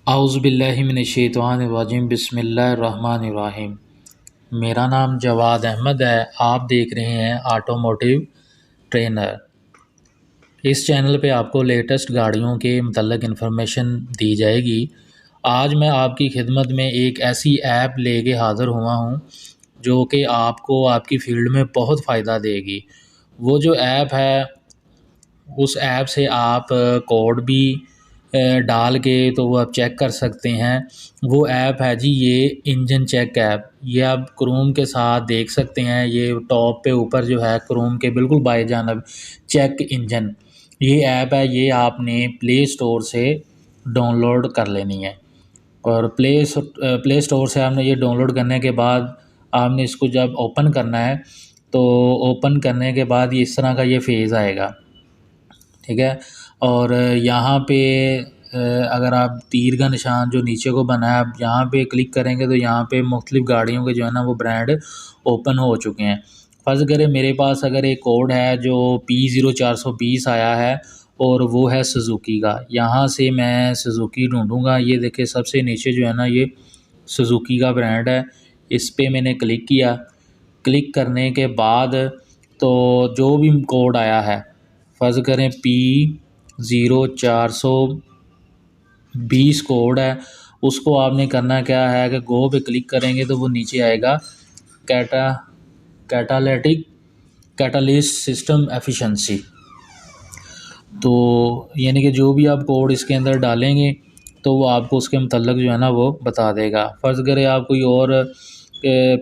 औज़ुबिल्लाहिमिनश्शैतानिर्रजीम बिस्मिल्लाहिर्रहमानिर्रहीम। मेरा नाम जवाद अहमद है। आप देख रहे हैं ऑटोमोटिव ट्रेनर। इस चैनल पे आपको लेटेस्ट गाड़ियों के मतलब इन्फॉर्मेशन दी जाएगी। आज मैं आपकी खिदमत में एक ऐसी ऐप लेके हाज़िर हुआ हूँ जो कि आपको आपकी फ़ील्ड में बहुत फ़ायदा देगी। वो जो ऐप है, उस ऐप से आप कोड भी डाल के तो वो आप चेक कर सकते हैं। वो ऐप है जी, ये इंजन चेक ऐप। ये आप क्रोम के साथ देख सकते हैं। ये टॉप पे ऊपर जो है क्रोम के बिल्कुल बाएं जानब चेक इंजन, ये ऐप है। ये आपने प्ले स्टोर से डाउनलोड कर लेनी है। और प्ले स्टोर से आपने ये डाउनलोड करने के बाद आपने इसको जब ओपन करना है, तो ओपन करने के बाद ये इस तरह का ये फेज़ आएगा, ठीक है। और यहाँ पे अगर आप तीर का निशान जो नीचे को बना है, आप यहाँ पे क्लिक करेंगे तो यहाँ पे मुख्तलिफ़ गाड़ियों के जो है ना वो ब्रांड ओपन हो चुके हैं। फ़र्ज़ करें मेरे पास अगर एक कोड है जो P0420 आया है और वो है सुज़ुकी का। यहाँ से मैं सुज़ुकी ढूँढूँगा। ये देखिए सबसे नीचे जो है ना ये सुज़ुकी का ब्रांड है। इस पर मैंने क्लिक किया। क्लिक करने के बाद तो जो भी कोड आया है, फ़र्ज़ करें P0420 कोड है, उसको आपने करना क्या है कि गो पे क्लिक करेंगे तो वो नीचे आएगा कैटालिस्ट सिस्टम एफिशिएंसी। तो यानी कि जो भी आप कोड इसके अंदर डालेंगे तो वो आपको उसके मतलब जो है ना वो बता देगा। फ़र्ज़ करें आप कोई और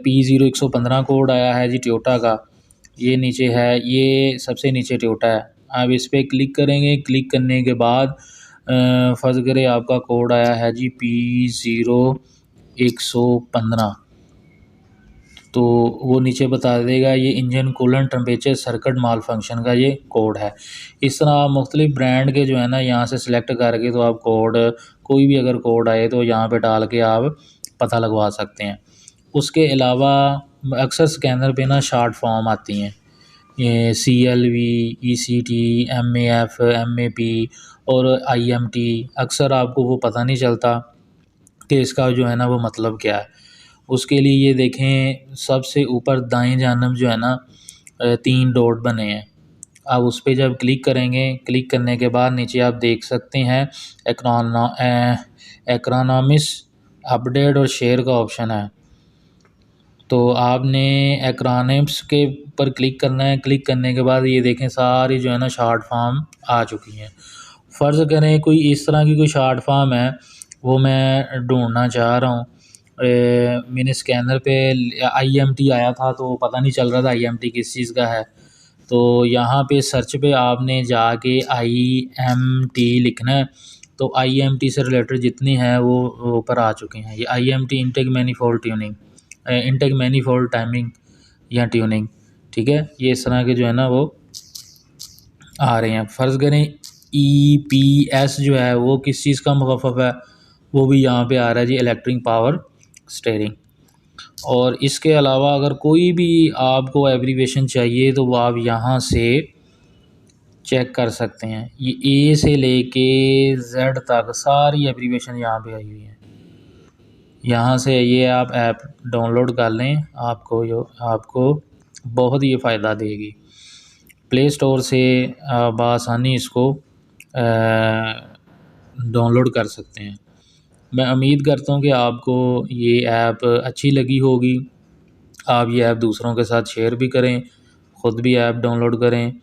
P0115 कोड आया है जी टोयोटा का, ये नीचे है, ये सबसे नीचे टोयोटा है। आप इस पर क्लिक करेंगे। क्लिक करने के बाद फ़र्ज़ करें आपका कोड आया है जी P0115, तो वो नीचे बता देगा ये इंजन कूलेंट टेम्परेचर सर्किट माल फंक्शन का ये कोड है। इस तरह आप मुख्तलिफ़ ब्रांड के जो है ना यहाँ से सिलेक्ट करके तो आप कोड, कोई भी अगर कोड आए तो यहाँ पे डाल के आप पता लगवा सकते हैं। उसके अलावा अक्सर स्कैनर पे ना शॉर्ट फॉर्म आती हैं, ये CLV, ECT, MAF, MAP और IMT। अक्सर आपको वो पता नहीं चलता कि इसका जो है ना वो मतलब क्या है। उसके लिए ये देखें सबसे ऊपर दाएं जानब जो है ना 3 डॉट बने हैं। आप उस पर जब क्लिक करेंगे, क्लिक करने के बाद नीचे आप देख सकते हैं इकोनॉमिक्स अपडेट और शेयर का ऑप्शन है। तो आपने इकोनॉमिक्स के ऊपर क्लिक करना है। क्लिक करने के बाद ये देखें सारी जो है ना शॉर्ट फॉर्म आ चुकी हैं। फ़र्ज़ करें कोई इस तरह की कोई शॉर्ट फॉर्म है, वो मैं ढूंढना चाह रहा हूँ। मैंने स्कैनर पे IMT आया था तो पता नहीं चल रहा था IMT किस चीज़ का है। तो यहाँ पे सर्च पे आपने जाके IMT लिखना है, तो IMT से रिलेटेड जितनी हैं वो ऊपर आ चुके हैं। ये IMT intake manifold tuning, intake manifold timing या ट्यूनिंग, ठीक है। ये इस तरह के जो है ना वो आ रहे हैं। फ़र्ज़ करें EPS जो है वो किस चीज़ का मुख़फ़फ़ है, वो भी यहाँ पे आ रहा है जी, इलेक्ट्रिक पावर स्टीयरिंग। और इसके अलावा अगर कोई भी आपको एब्रीविएशन चाहिए तो वो आप यहाँ से चेक कर सकते हैं। ये A से लेके Z तक सारी एब्रीविएशन यहाँ पे आई हुई हैं। यहाँ से ये आप ऐप डाउनलोड कर लें, आपको बहुत ही फ़ायदा देगी। प्ले स्टोर से बआसानी इसको डाउनलोड कर सकते हैं। मैं उम्मीद करता हूँ कि आपको ये ऐप अच्छी लगी होगी। आप ये ऐप दूसरों के साथ शेयर भी करें, ख़ुद भी ऐप डाउनलोड करें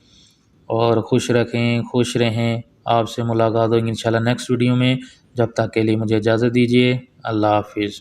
और खुश रहें। आपसे मुलाकात होगी इंशाल्लाह नेक्स्ट वीडियो में। जब तक के लिए मुझे इजाज़त दीजिए। अल्लाह हाफ़िज़।